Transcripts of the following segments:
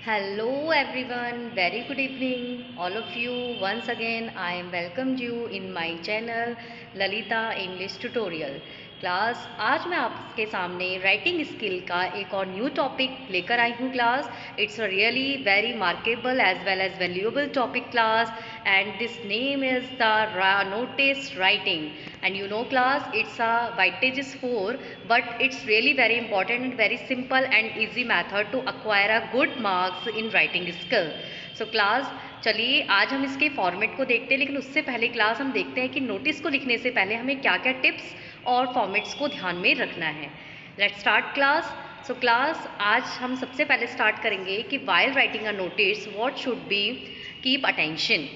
Hello everyone, very good evening all of you. Once again I am welcomed you in my channel Lalita English Tutorial. Class आज मैं आपके सामने writing skill का एक और new topic लेकर आई हूँ class. It's a really very markable as well as valuable topic class and this name is the notice writing. And you know class, it's a weightage is 4 but it's really very important and very simple and easy method to acquire a good marks in writing skill. So class, चलिए आज हम इसके format को देखते हैं, लेकिन उससे पहले क्लास हम देखते हैं कि नोटिस को लिखने से पहले हमें क्या क्या टिप्स और फॉर्मेट्स को ध्यान में रखना है. Let's start class. So class आज हम सबसे पहले स्टार्ट करेंगे कि while writing a notice what should be keep attention.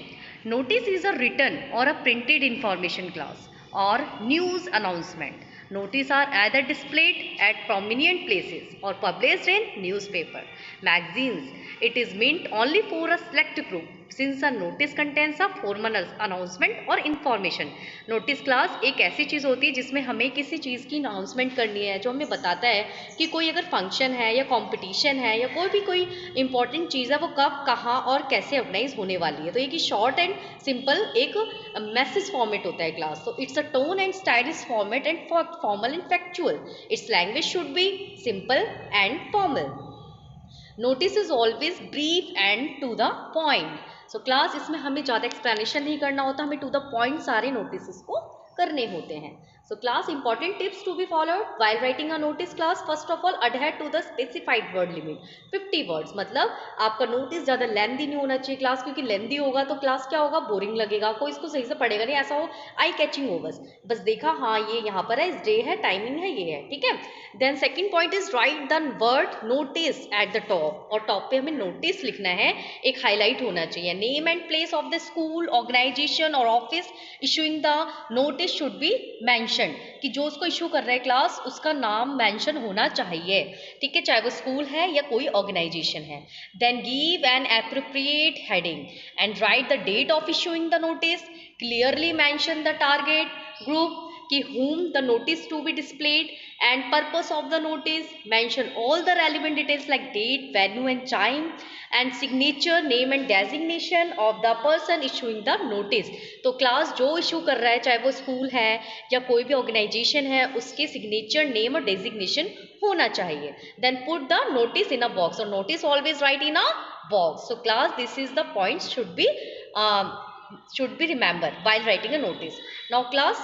Notice is a written or a printed information class or news announcement. Notice are either displayed at prominent places or published in newspaper, magazines. It is meant only for a select group since a notice contains a formal announcement or information. Notice class एक ऐसी चीज़ होती है जिसमें हमें किसी चीज़ की announcement करनी है, जो हमें बताता है कि कोई अगर फंक्शन है या कंपटीशन है या कोई इंपॉर्टेंट चीज़ है वो कब कहाँ और कैसे ऑर्गेनाइज होने वाली है. तो एक शॉर्ट एंड सिंपल एक मैसेज फॉर्मेट होता है क्लास. तो it's a tone and stylish format and formal and factual. It's language should be simple and formal. Notice is always brief and to the point. So class इसमें हमें ज़्यादा explanation नहीं करना होता, हमें टू द पॉइंट सारे notice को करने होते हैं. So class, important tips to be followed while writing a notice class. First of all, adhere to the specified word limit 50 words. मतलब आपका नोटिस ज़्यादा लेंदी नहीं होना चाहिए क्लास, क्योंकि लेंदी होगा तो क्लास क्या होगा, बोरिंग लगेगा, कोई इसको सही से पढ़ेगा नहीं. ऐसा हो आई कैचिंग हो, बस देखा हाँ ये यहाँ पर है, इस डे है, टाइमिंग है, ये है, ठीक है. Then second point is write the word notice at the top. और टॉप पे हमें नोटिस लिखना है, एक हाईलाइट होना चाहिए. Name and place of the school, organisation और office issuing the notice should be mention. कि जो उसको इशू कर रहा है क्लास, उसका नाम मेंशन होना चाहिए, ठीक है, चाहे वो स्कूल है या कोई ऑर्गेनाइजेशन है. Then give an appropriate heading and write the date of issuing the notice. Clearly mention the target group कि whom the notice to be displayed and purpose of the notice. Mention all the relevant details like date, venue and time and signature, name and designation of the person issuing the notice. तो class जो issue कर रहा है, चाहे वो school है या कोई भी ऑर्गेनाइजेशन है, उसके सिग्नेचर, नेम और डेजिग्नेशन होना चाहिए. Then put the notice in a box. और notice always write in a box. So class this is the point should be remember while writing a notice. Now class,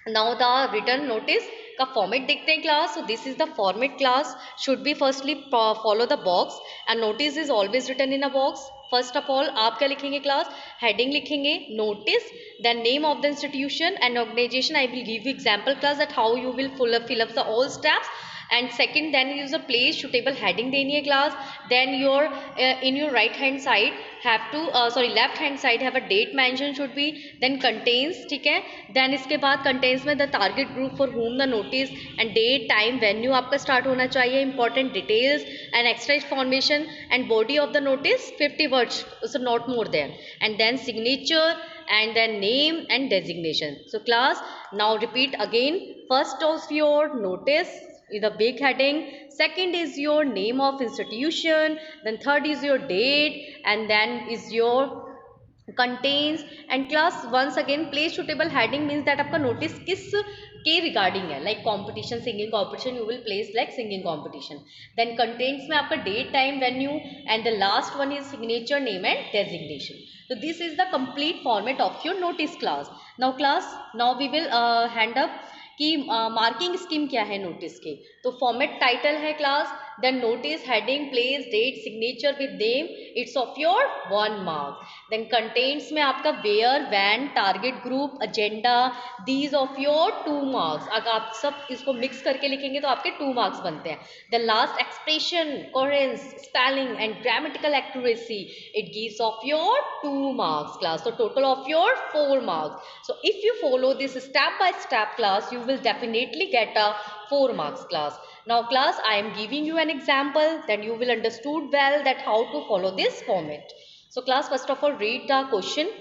now the written notice का format देखते हैं class. So this is the format class. Should be firstly follow the box and notice is always written in a box. First of all आप क्या लिखेंगे class, heading लिखेंगे, notice, then name of the institution and organization. I will give you example class that how you will fill up the all steps. And second, then use a place suitable heading देनी है class. Then your in your right hand side have to left hand side have a date mention should be. Then contains, ठीक है. Then इसके बाद contains में the target group for whom the notice and date, time, venue आपका start होना चाहिए. Important details and extra information and body of the notice 50 words, so not more than. And then signature and then name and designation. So class, now repeat again. First of your notice is a big heading, second is your name of institution, then third is your date, and then is your contains. And class once again place suitable heading means that आपका notice किस के regarding है, like competition, singing competition, you will place like singing competition. Then contents में आपका date, time, venue and the last one is signature, name and designation. तो this is the complete format of your notice class. Now we will hand up कि marking scheme क्या है notice के. तो format title है class, then notice, heading, place, date, signature with name, it's of your 1 mark. Then contents में आपका where, when, target group, agenda, these of your 2 marks. अगर आप सब इसको मिक्स करके लिखेंगे तो आपके 2 मार्क्स बनते हैं. Then last expression, coherence, spelling and grammatical accuracy, it gives of your 2 marks class. तो total of your 4 marks. So if you follow this step by step class, you will definitely get a 4 marks class. Now class, I am giving you an example, then you will understood well that how to follow this format. So class, first of all read the question.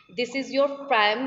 This is your prime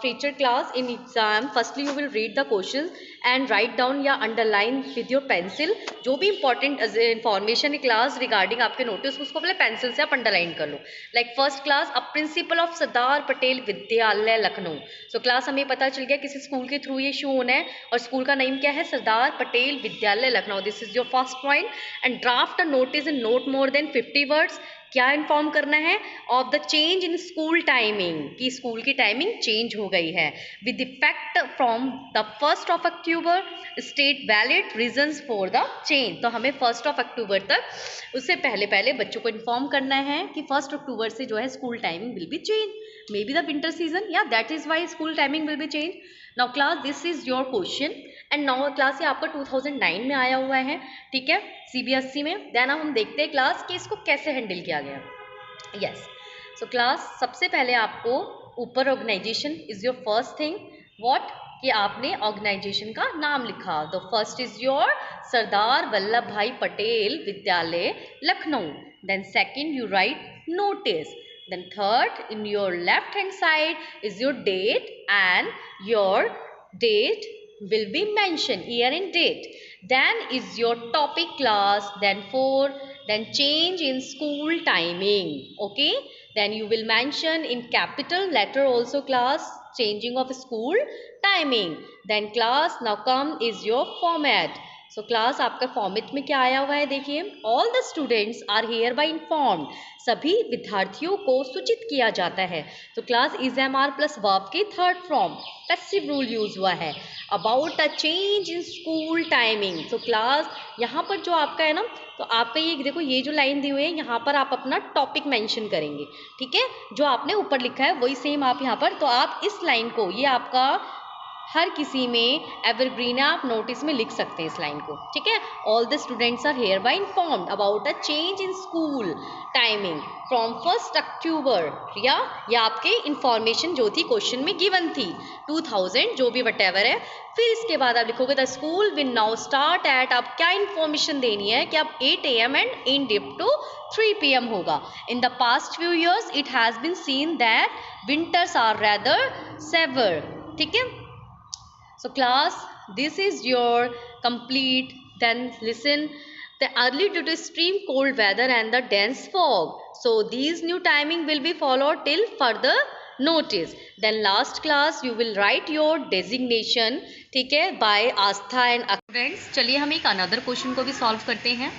feature class in exam. Firstly you will read the questions and write down या underline with your pencil जो भी important information है class regarding आपके notice, उसको पहले pencil से आप underline कर लो। Like first class, a principal of Sardar Patel Vidyalaya Lucknow. So class हमें पता चल गया किसी स्कूल के थ्रू ये शो होना है, और स्कूल का नेम क्या है, सरदार Patel Vidyalaya Lucknow. This is your first point. And draft a notice in note more than 50 words. क्या इन्फॉर्म करना है, of the change in school timing, कि स्कूल की टाइमिंग चेंज हो गई है, with effect from the 1 October, state valid reasons for the change. तो हमें 1 अक्टूबर तक उससे पहले पहले बच्चों को इन्फॉर्म करना है कि 1 अक्टूबर से जो है school timing will be change, may be the winter season, या that is why school timing will be change. Now class this is your question, and now class ये आपका 2009 में आया हुआ है, ठीक है, CBSE में। देन हम देखते हैं क्लास कि इसको कैसे हैंडल किया गया। यस, सो क्लास सबसे पहले आपको ऊपर organization is your first thing, what, कि आपने ऑर्गेनाइजेशन का नाम लिखा। The first is your Sardar Vallabh Bhai Patel Vidyalaya Lucknow. Then second you write notice. Then third, in your left hand side is your date, and your date will be mentioned, year and date. Then is your topic class. Then four, then change in school timing. Okay, then you will mention in capital letter also class, changing of school timing. Then class, now come is your format. So class आपका format में क्या आया हुआ है, देखिए, all the students are hereby informed, सभी विद्यार्थियों को सूचित किया जाता है। तो class is am are plus verb की third form passive rule use हुआ है, about a change in school timing. तो क्लास यहाँ पर जो आपका है ना, तो आपका ये देखो, ये जो लाइन दी हुई है यहाँ पर आप अपना टॉपिक मेंशन करेंगे, ठीक है, जो आपने ऊपर लिखा है वही सेम आप यहाँ पर, तो आप इस लाइन को, ये आपका हर किसी में एवरग्रीन है, आप नोटिस में लिख सकते हैं इस लाइन को, ठीक है। All the students are hereby informed about a change in school timing from 1 October, या ये आपके इंफॉर्मेशन जो थी क्वेश्चन में गिवन थी 2000 जो भी वटेवर है। फिर इसके बाद आप लिखोगे the school will now start at, आप क्या इन्फॉर्मेशन देनी है कि आप 8 AM and and up to 3 PM होगा। In the past few years it has been seen that winters are rather severe, ठीक है। So class, this is your complete. Then listen, the early due to extreme cold weather and the dense fog, so these new timing will be followed till further notice. Then last class you will write your designation, ठीक है, by Aastha and students। चलिए हम एक another question को भी solve करते हैं।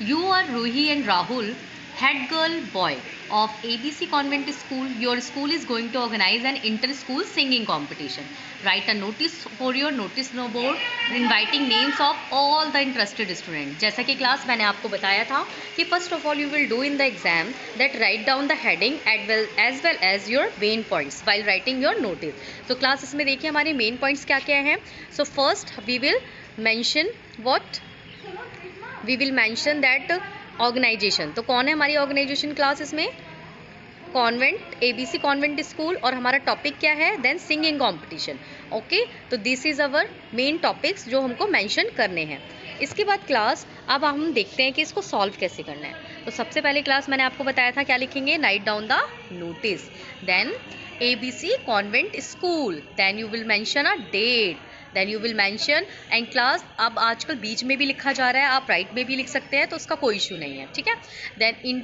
You are Ruhi and Rahul, head girl boy of ABC Convent School. Your school is going to organize an inter-school singing competition. Write a notice for your notice board inviting names of all the interested students. जैसा कि class मैंने आपको बताया था कि first of all you will do in the exam that write down the heading as well as your main points while writing your notice. तो class इसमें देखिए हमारे main points क्या क्या हैं। So first we will mention what? We will mention that organization. तो कौन है हमारी ऑर्गेनाइजेशन क्लास इसमें? कॉन्वेंट, ABC कॉन्वेंट स्कूल, और हमारा टॉपिक क्या है? Then singing competition. ओके, तो this is our main topics जो हमको मेंशन करने हैं। इसके बाद क्लास अब हम देखते हैं कि इसको सॉल्व कैसे करना है। तो सबसे पहले क्लास मैंने आपको बताया था क्या लिखेंगे, write down the notice, then ABC convent school, then you will mention a date, then you will mention and class. अब आजकल बीच में भी लिखा जा रहा है, आप राइट में भी लिख सकते हैं, तो उसका कोई इशू नहीं है, ठीक है। देन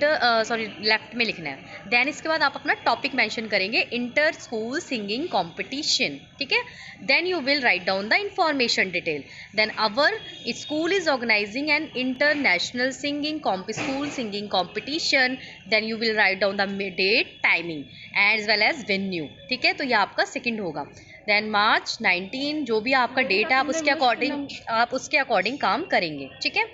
लेफ्ट में लिखना है। देन इसके बाद आप अपना टॉपिक मेंशन करेंगे, इंटर स्कूल सिंगिंग कॉम्पिटिशन, ठीक है। Then you will write down the information detail. Then our school is organizing an international singing school singing competition, then you will write down the date, timing as well as venue, ठीक है। तो ये आपका second होगा। Then मार्च 19 जो भी आपका date है आप उसके अकॉर्डिंग काम करेंगे, ठीक है।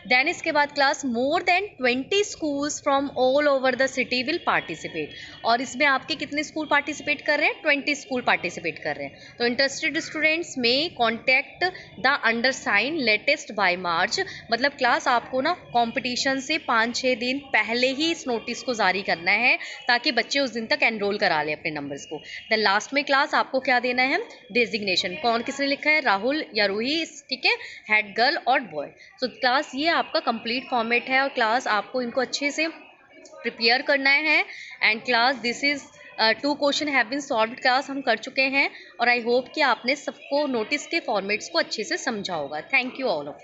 देन इसके बाद class more than 20 schools from all over the city will participate, और इसमें आपके कितने स्कूल पार्टिसिपेट कर रहे हैं? 20 स्कूल पार्टिसिपेट कर रहे हैं। तो इंटरेस्टेड स्टूडेंट्स में contact the undersigned latest by March, मतलब क्लास आपको ना कॉम्पिटिशन से 5-6 दिन पहले ही इस नोटिस को जारी करना है ताकि बच्चे उस दिन तक एनरोल करा लें अपने नंबर्स को। देन लास्ट में क्लास आपको क्या देना है? डेजिग्नेशन, कौन किसने लिखा है, राहुल या रूही, ठीक है, हेड गर्ल और बॉय। तो क्लास ये आपका कंप्लीट फॉर्मेट है, और क्लास आपको इनको अच्छे से प्रिपेयर करना है। And class this is 2 question have been solved class हम कर चुके हैं और आई होप कि आपने सबको नोटिस के फॉर्मेट्स को अच्छे से समझा होगा। Thank you all of